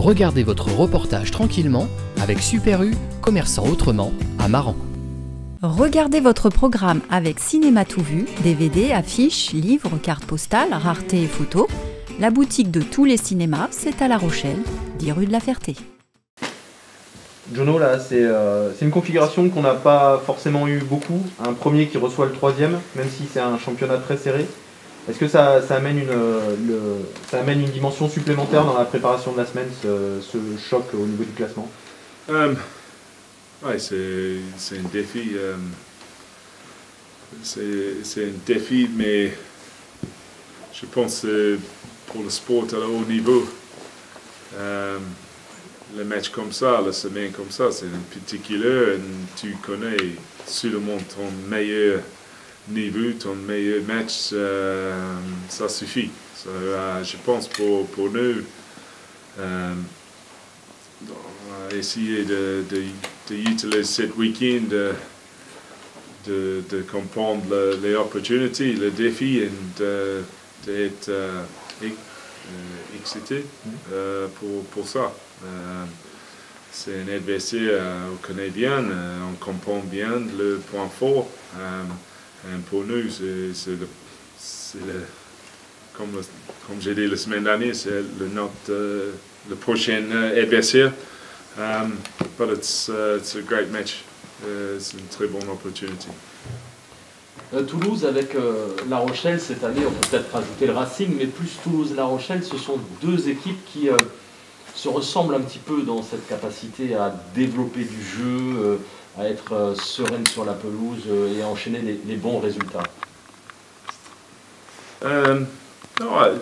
Regardez votre reportage tranquillement avec Super U, commerçant autrement, à Maran. Regardez votre programme avec Cinéma Tout Vu, DVD, affiches, livres, cartes postales, raretés et photos. La boutique de tous les cinémas, c'est à La Rochelle, 10 rue de la Ferté. Jono, là, c'est une configuration qu'on n'a pas forcément eu beaucoup. Un premier qui reçoit le troisième, même si c'est un championnat très serré. Est-ce que ça amène une dimension supplémentaire dans la préparation de la semaine, ce choc au niveau du classement? Ouais, c'est un défi. C'est un défi, mais je pense que pour le sport à haut niveau, le match comme ça, la semaine comme ça, c'est un petit kilo et tu connais sûrement ton meilleur niveau, ton meilleur match, ça suffit. Je pense pour nous, essayer d'utiliser cet week-end, de comprendre les opportunités, les défis et d'être excité pour ça. C'est un adversaire on connaît bien, on comprend bien le point fort. Et pour nous, comme j'ai dit la semaine dernière, c'est le prochain adversaire. But it's a great match. C'est une très bonne opportunité. Toulouse avec La Rochelle cette année, on peut peut-être rajouter le Racing, mais plus Toulouse-La Rochelle, ce sont deux équipes qui se ressemblent un petit peu dans cette capacité à développer du jeu, à être sereine sur la pelouse et à enchaîner les bons résultats. Non,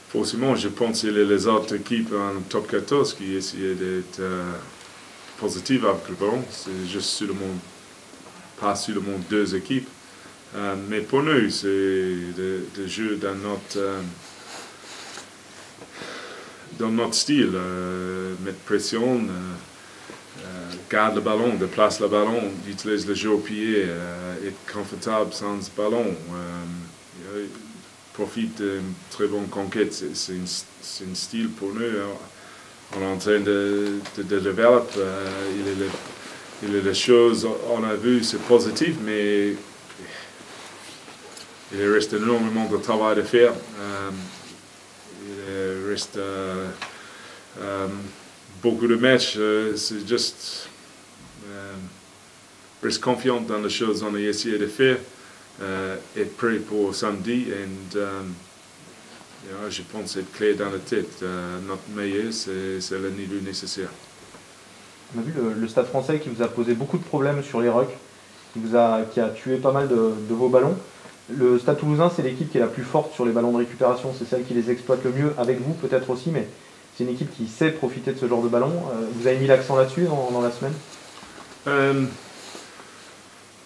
forcément, je pense que les autres équipes en top 14 qui essaient d'être positives avec le ballon, c'est juste pas seulement deux équipes. Mais pour nous, c'est de jouer dans notre style, mettre pression, garde le ballon, déplace le ballon, utilise le jeu au pied, être confortable sans ballon. Profite d'une très bonne conquête. C'est un style pour nous. On est en train de développer. Il y a des choses, on a vu, c'est positif, mais il reste énormément de travail à faire. Il reste beaucoup de matchs. C'est juste reste confiant dans les choses qu'on a essayé de faire. Être prêt pour samedi et je pense être clair dans la tête. Notre meilleur, c'est le niveau nécessaire. On a vu le Stade Français qui vous a posé beaucoup de problèmes sur les rucks, qui a tué pas mal de vos ballons. Le Stade Toulousain, c'est l'équipe qui est la plus forte sur les ballons de récupération, c'est celle qui les exploite le mieux, avec vous peut-être aussi, mais c'est une équipe qui sait profiter de ce genre de ballon. Vous avez mis l'accent là-dessus dans la semaine?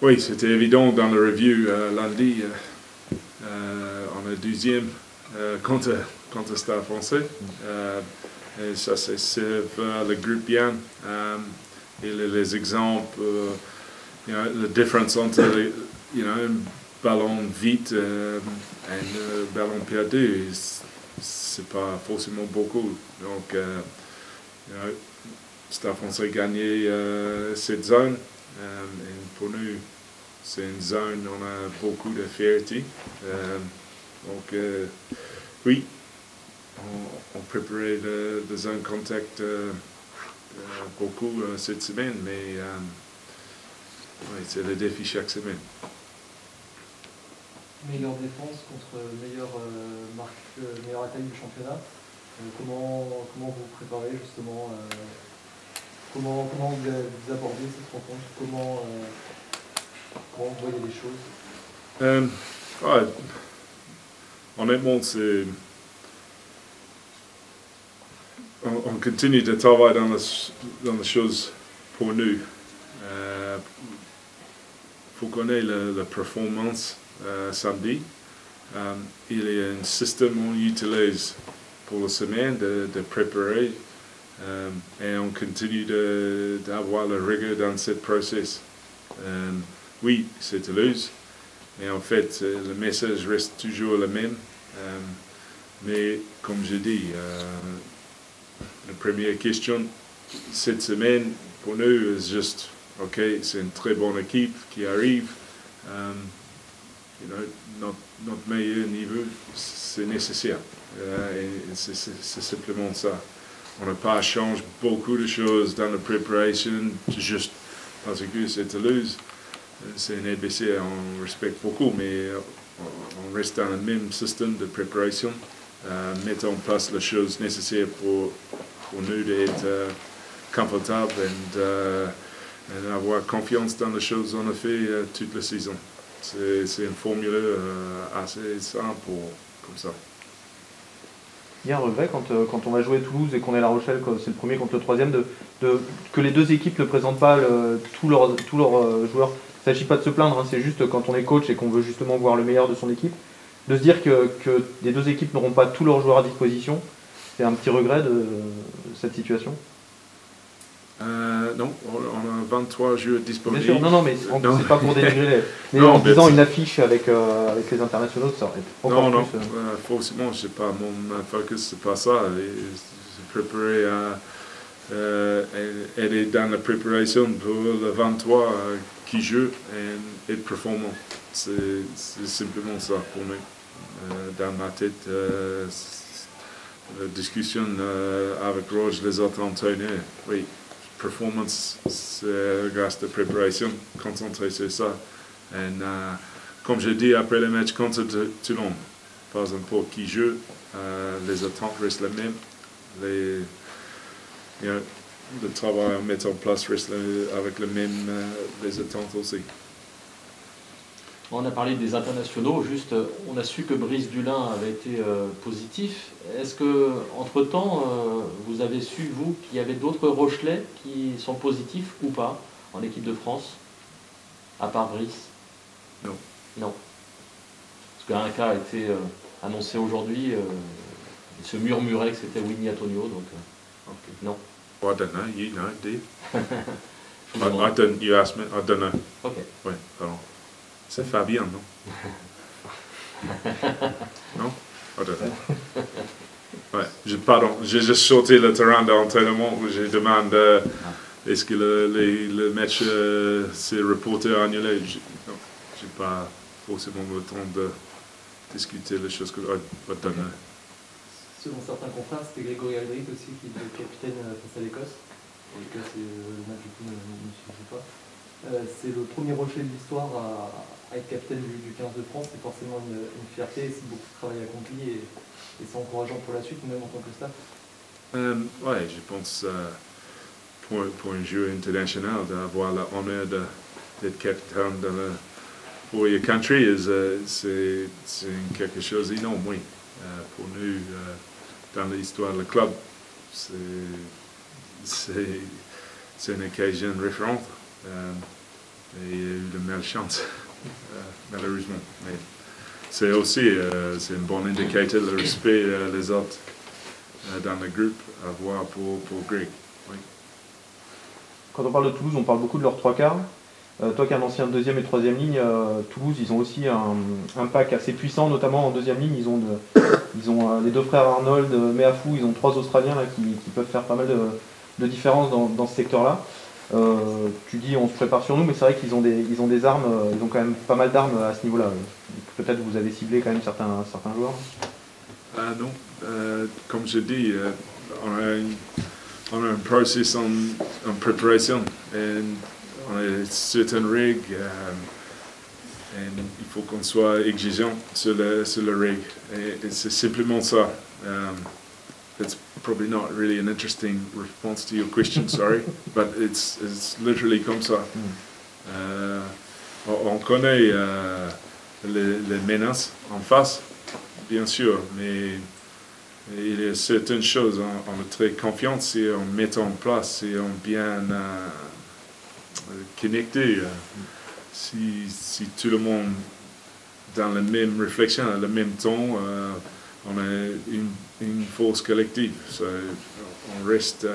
Oui, c'était évident dans le review lundi. On est deuxième contre Stade Français. Et ça, c'est le groupe bien. Et les exemples, la différence entre un ballon vite et un ballon perdu, c'est pas forcément beaucoup. Donc, Stade Français a gagné cette zone. Et pour nous, c'est une zone où on a beaucoup de fierté. Donc, oui, on préparait la zone contact beaucoup cette semaine, mais oui, c'est le défi chaque semaine. Meilleure défense contre meilleure attaque du championnat. Comment vous préparez justement comment vous abordez cette rencontre? Comment vous voyez les choses? Ouais, honnêtement, on continue de travailler dans les choses pour nous. Faut qu'on ait la performance samedi. Il y a un système qu'on utilise pour la semaine de préparer. Et on continue d'avoir la rigueur dans ce process. Oui, c'est Toulouse, mais en fait, le message reste toujours le même. Mais comme je dis, la première question cette semaine pour nous est juste, ok, c'est une très bonne équipe qui arrive. Notre meilleur niveau, c'est nécessaire. Et c'est simplement ça. On n'a pas changé beaucoup de choses dans la préparation, juste parce que c'est Toulouse. C'est une NBC, on respecte beaucoup, mais on reste dans le même système de préparation. Mettre en place les choses nécessaires pour nous d'être confortables et avoir confiance dans les choses qu'on a fait toute la saison. C'est une formule assez simple comme ça. Il y a un regret quand on va jouer Toulouse et qu'on est La Rochelle, c'est le premier contre le troisième, que les deux équipes ne présentent pas tous leurs joueurs. Il ne s'agit pas de se plaindre, hein, c'est juste quand on est coach et qu'on veut justement voir le meilleur de son équipe, de se dire que les deux équipes n'auront pas tous leurs joueurs à disposition. C'est un petit regret de cette situation. Non, on a 23 joueurs disponibles. Bien sûr, non, mais c'est pas pour dénigrer mais en disant une affiche avec les internationaux, ça aurait été encore plus... Forcément, c'est pas mon focus, c'est pas ça. C'est préparer aider dans la préparation pour le 23 qui joue et performant. C'est simplement ça pour moi. Dans ma tête, la discussion avec Roger, les autres entraîneurs, oui. Performance, grâce à la préparation, concentrer sur ça. Et comme je dis après le match contre Toulon, pas importe qui joue, les attentes restent les mêmes. Le travail à mettre en place reste avec les attentes aussi. On a parlé des internationaux, juste, on a su que Brice Dulin avait été positif. Est-ce que, entre-temps, vous avez su, vous, qu'il y avait d'autres Rochelais qui sont positifs ou pas en équipe de France, à part Brice? Non. Non. Parce qu'un cas a été annoncé aujourd'hui, il se murmurait que c'était Winnie Antonio, donc okay. Non. Well, I don't know, you know, do you? You asked me, I don't know. Ok. Ouais, alors. C'est Fabien, non? Non? I don't know. Ouais, pardon, j'ai juste sauté le terrain d'entraînement où je demande est-ce que le match s'est reporté à annulé. Je n'ai pas forcément le temps de discuter les choses que I don't know. Selon certains confrères, c'était Grégory Aldrit aussi qui était capitaine face à l'Écosse. En tout cas, le match du coup ne suffit pas. C'est le premier Rocher de l'histoire à être capitaine du 15 de France. C'est forcément une fierté, c'est beaucoup de travail accompli et c'est encourageant pour la suite, même en tant que staff. Oui, je pense pour un joueur international d'avoir l'honneur d'être capitaine pour your country, c'est quelque chose d'énorme, oui. Pour nous, dans l'histoire du club, c'est une occasion référente. Et il y a eu de malchance, malheureusement. Mais c'est aussi c'est un bon indicateur le respect des autres dans le groupe à voir pour Greg. Oui. Quand on parle de Toulouse, on parle beaucoup de leurs trois quarts. Toi qui es un ancien deuxième et troisième ligne, Toulouse, ils ont aussi un pack assez puissant, notamment en deuxième ligne. Ils ont les deux frères Arnold, Meafou, ils ont trois Australiens là, qui peuvent faire pas mal de différences dans ce secteur-là. Tu dis on se prépare sur nous, mais c'est vrai qu'ils ont des armes, ils ont quand même pas mal d'armes à ce niveau-là. Peut-être vous avez ciblé quand même certains joueurs. Non, comme je dis, on a un process en préparation et on a certaines règles et il faut qu'on soit exigeant sur les règles. Et c'est simplement ça. It's probably not really an interesting response to your question, sorry, but it's literally comme ça. On connaît les menaces en face, bien sûr, mais il y a certaines choses, on est très confiant si on met en place, si on est bien connecté, si tout le monde dans la même réflexion, à le même temps, on a une force collective. So, on reste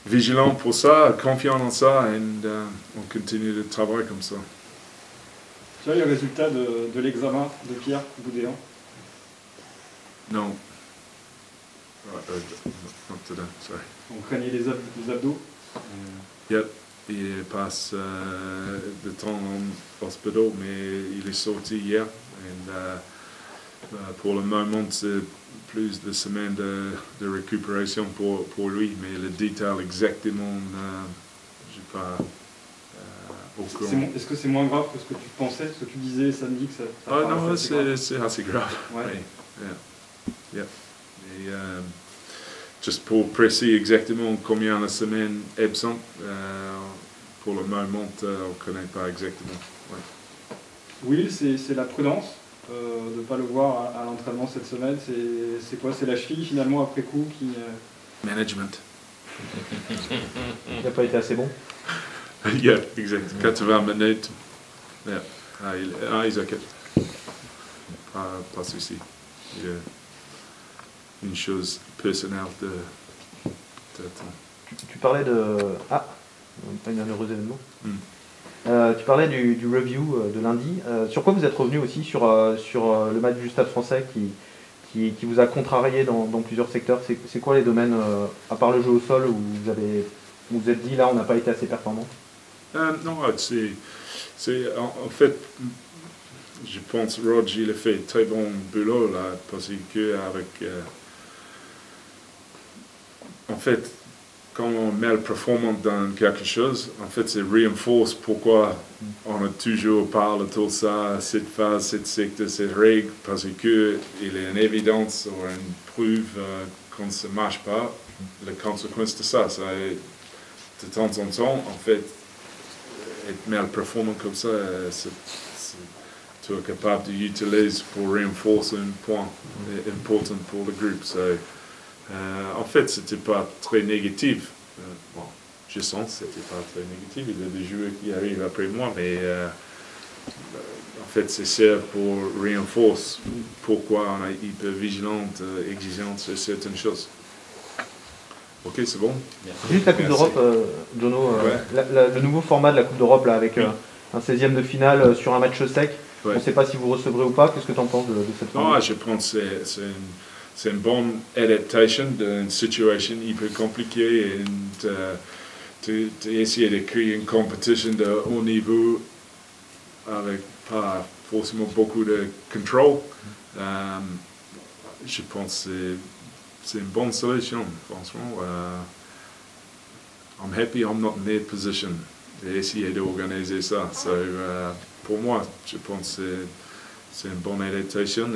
vigilant pour ça, confiant dans ça, et on continue de travailler comme ça. Tu as les résultats de l'examen de Pierre Boudéan? Non. Not today, sorry. On craignait les abdos. Yep, il passe de temps en hospital, mais il est sorti hier. Et pour le moment, c'est plus de semaines de récupération pour lui, mais le détail exactement, je n'ai pas au courant. Est-ce que c'est moins grave que ce que tu pensais, ce que tu disais samedi que ça non, c'est c'est assez grave. Ouais. Oui. Yeah. Et, juste pour préciser exactement combien de semaines absent, pour le moment, on ne connaît pas exactement. Ouais. Will, c'est la prudence de ne pas le voir à l'entraînement cette semaine. C'est quoi? C'est la cheville finalement après coup qui... Management. Il n'a pas été assez bon. Yeah, exact. 80 minutes. Yeah. Il est ok. Pas de souci. Il y a une chose personnelle de temps. Tu parlais de... Ah, pas un heureux événement. Tu parlais du review de lundi. Sur quoi vous êtes revenu aussi sur le match du Stade français qui vous a contrarié dans plusieurs secteurs? C'est quoi les domaines, à part le jeu au sol, où vous vous êtes dit là on n'a pas été assez performant? Non, c'est en fait, je pense Roger il a fait très bon boulot là, parce que avec, en fait, quand on est mal performant dans quelque chose, en fait, c'est renforce pourquoi on a toujours parlé de tout ça, cette phase, cette secteur, cette règle, parce que il est une évidence ou une preuve quand ça ne marche pas, la conséquence de ça, de temps en temps, en fait, être mal performant comme ça, tu es capable d'utiliser pour renforcer un point important pour le groupe. En fait, c'était pas très négatif. Bon, je sens que c'était pas très négatif. Il y a des joueurs qui arrivent après moi, mais en fait, c'est ça pour renforcer pourquoi on est hyper vigilante, exigeante sur certaines choses. Ok, c'est bon. Juste la Coupe d'Europe, Jono, le nouveau format de la Coupe d'Europe là, avec un 16e de finale sur un match sec. Ouais. On ne sait pas si vous recevrez ou pas. Qu'est-ce que tu en penses de cette format? Je pense que c'est une bonne adaptation d'une situation hyper compliquée et essayer de créer une compétition de haut niveau avec pas forcément beaucoup de contrôle. Je pense que c'est une bonne solution, franchement. I'm happy I'm not in their position d'essayer d'organiser ça. Pour moi, je pense que c'est une bonne adaptation.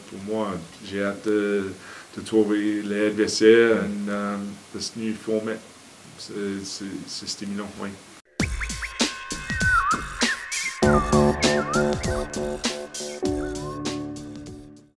Pour moi, j'ai hâte de trouver les adversaires et ce nouveau format. C'est stimulant, oui.